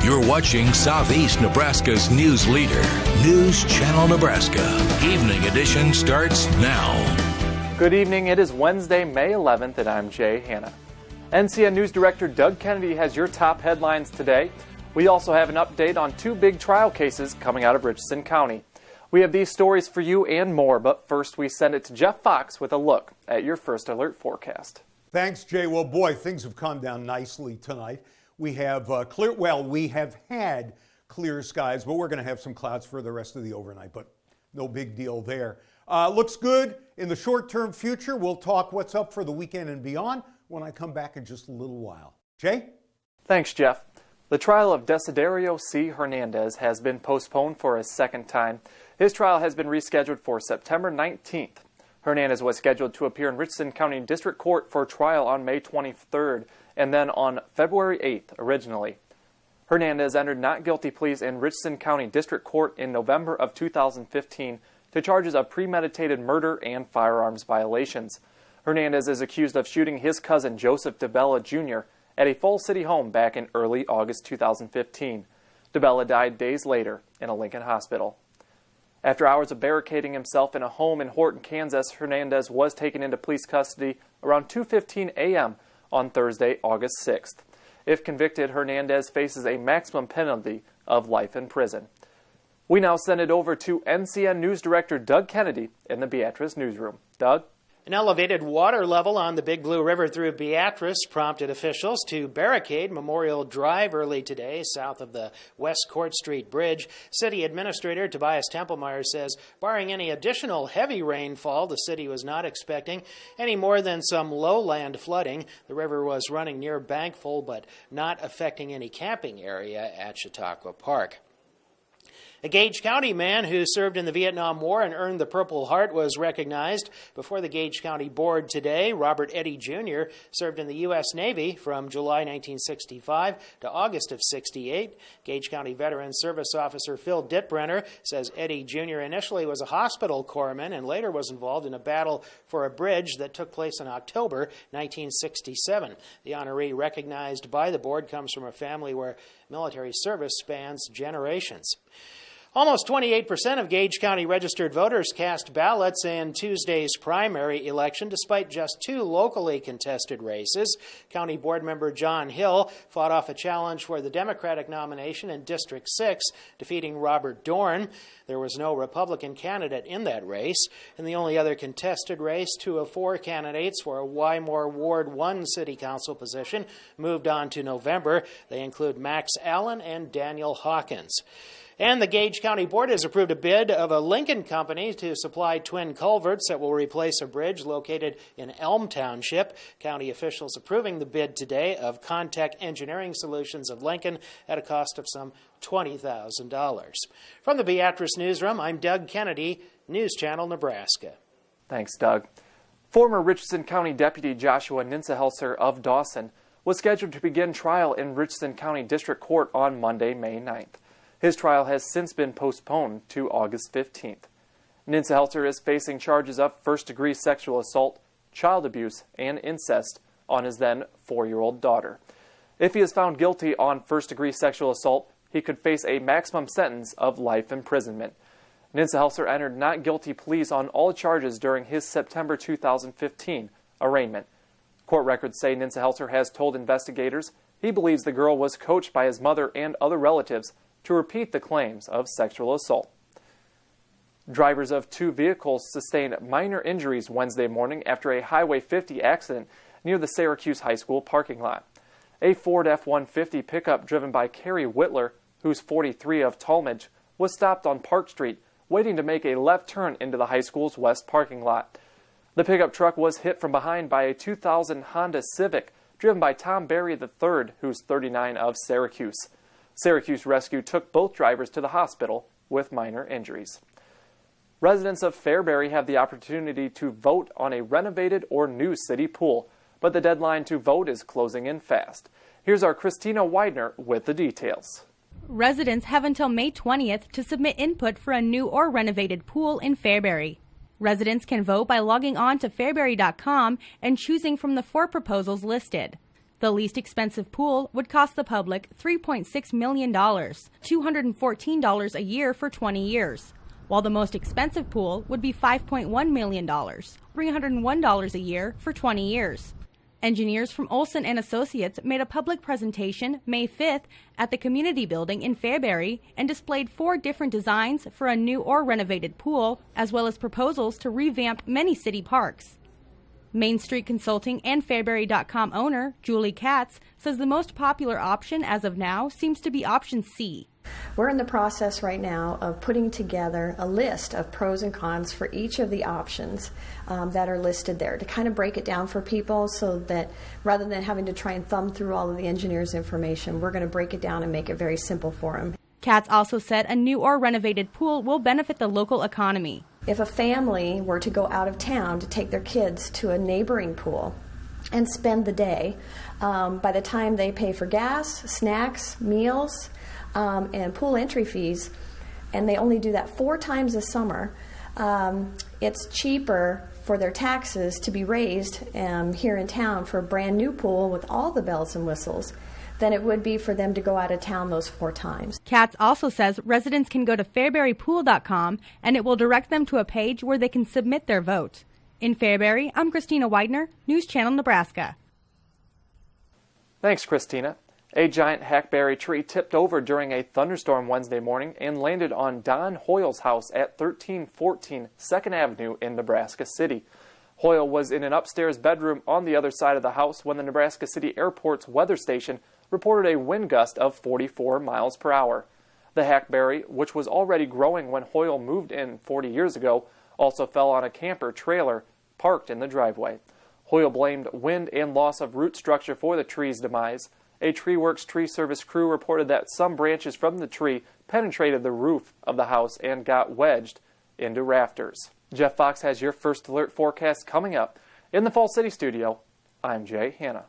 You're watching Southeast Nebraska's news leader, News Channel Nebraska. Evening Edition starts now. Good evening. It is Wednesday, May 11th, and I'm Jay Hanna. NCN News Director Doug Kennedy has your top headlines today. We also have an update on two big trial cases coming out of Richardson County. We have these stories for you and more, but first we send it to Jeff Fox with a look at your first alert forecast. Thanks, Jay. Well, boy, things have calmed down nicely tonight. We have we have had clear skies, but we're going to have some clouds for the rest of the overnight, but no big deal there. Looks good in the short-term future. We'll talk what's up for the weekend and beyond when I come back in just a little while. Jay? Thanks, Jeff. The trial of Desiderio C. Hernandez has been postponed for a second time. His trial has been rescheduled for September 19th. Hernandez was scheduled to appear in Richardson County District Court for trial on May 23rd and then on February 8th originally. Hernandez entered not guilty pleas in Richardson County District Court in November of 2015 to charges of premeditated murder and firearms violations. Hernandez is accused of shooting his cousin Joseph DeBella Jr. at a Falls City home back in early August 2015. DeBella died days later in a Lincoln hospital. After hours of barricading himself in a home in Horton, Kansas, Hernandez was taken into police custody around 2:15 a.m. on Thursday, August 6th. If convicted, Hernandez faces a maximum penalty of life in prison. We now send it over to NCN News Director Doug Kennedy in the Beatrice newsroom. Doug? An elevated water level on the Big Blue River through Beatrice prompted officials to barricade Memorial Drive early today south of the West Court Street Bridge. City Administrator Tobias Templemeyer says, barring any additional heavy rainfall, the city was not expecting any more than some lowland flooding. The river was running near Bankful, but not affecting any camping area at Chautauqua Park. A Gage County man who served in the Vietnam War and earned the Purple Heart was recognized before the Gage County Board today. Robert Eddy Jr. served in the U.S. Navy from July 1965 to August of 68. Gage County Veteran Service Officer Phil Dittbrenner says Eddy Jr. initially was a hospital corpsman and later was involved in a battle for a bridge that took place in October 1967. The honoree recognized by the board comes from a family where military service spans generations. Almost 28% of Gage County registered voters cast ballots in Tuesday's primary election, despite just two locally contested races. County Board member John Hill fought off a challenge for the Democratic nomination in District 6, defeating Robert Dorn. There was no Republican candidate in that race. In the only other contested race, two of four candidates for a Wymore Ward 1 City Council position moved on to November. They include Max Allen and Daniel Hawkins. And the Gage County Board has approved a bid of a Lincoln company to supply twin culverts that will replace a bridge located in Elm Township. County officials approving the bid today of Contech Engineering Solutions of Lincoln at a cost of some $20,000. From the Beatrice Newsroom, I'm Doug Kennedy, News Channel Nebraska. Thanks, Doug. Former Richardson County Deputy Joshua Ninsehelser of Dawson was scheduled to begin trial in Richardson County District Court on Monday, May 9th. His trial has since been postponed to August 15th. Ninsehelser is facing charges of first-degree sexual assault, child abuse, and incest on his then 4-year-old daughter. If he is found guilty on first-degree sexual assault, he could face a maximum sentence of life imprisonment. Ninsehelser entered not guilty pleas on all charges during his September 2015 arraignment. Court records say Ninsehelser has told investigators he believes the girl was coached by his mother and other relatives to repeat the claims of sexual assault. Drivers of two vehicles sustained minor injuries Wednesday morning after a Highway 50 accident near the Syracuse High School parking lot. A Ford F-150 pickup driven by Carrie Whitler, who's 43 of Talmadge, was stopped on Park Street, waiting to make a left turn into the high school's west parking lot. The pickup truck was hit from behind by a 2000 Honda Civic driven by Tom Berry III, who's 39 of Syracuse. Syracuse Rescue took both drivers to the hospital with minor injuries. Residents of Fairbury have the opportunity to vote on a renovated or new city pool, but the deadline to vote is closing in fast. Here's our Christina Widener with the details. Residents have until May 20th to submit input for a new or renovated pool in Fairbury. Residents can vote by logging on to fairbury.com and choosing from the 4 proposals listed. The least expensive pool would cost the public $3.6 million, $214 a year for 20 years, while the most expensive pool would be $5.1 million, $301 a year for 20 years. Engineers from Olson & Associates made a public presentation May 5th at the community building in Fairbury and displayed 4 different designs for a new or renovated pool, as well as proposals to revamp many city parks. Main Street Consulting and Fairbury.com owner Julie Katz says the most popular option as of now seems to be option C. We're in the process right now of putting together a list of pros and cons for each of the options that are listed there to kind of break it down for people so that rather than having to try and thumb through all of the engineer's information, we're going to break it down and make it very simple for them. Katz also said a new or renovated pool will benefit the local economy. If a family were to go out of town to take their kids to a neighboring pool and spend the day, by the time they pay for gas, snacks, meals, and pool entry fees, and they only do that 4 times a summer, it's cheaper for their taxes to be raised here in town for a brand new pool with all the bells and whistles than it would be for them to go out of town those 4 times. Katz also says residents can go to fairburypool.com and it will direct them to a page where they can submit their vote. In Fairbury, I'm Christina Widener, News Channel Nebraska. Thanks, Christina. A giant hackberry tree tipped over during a thunderstorm Wednesday morning and landed on Don Hoyle's house at 1314 2nd Avenue in Nebraska City. Hoyle was in an upstairs bedroom on the other side of the house when the Nebraska City Airport's weather station reported a wind gust of 44 miles per hour. The hackberry, which was already growing when Hoyle moved in 40 years ago, also fell on a camper trailer parked in the driveway. Hoyle blamed wind and loss of root structure for the tree's demise. A TreeWorks Tree Service crew reported that some branches from the tree penetrated the roof of the house and got wedged into rafters. Jeff Fox has your first alert forecast coming up. In the Fall City studio, I'm Jay Hanna.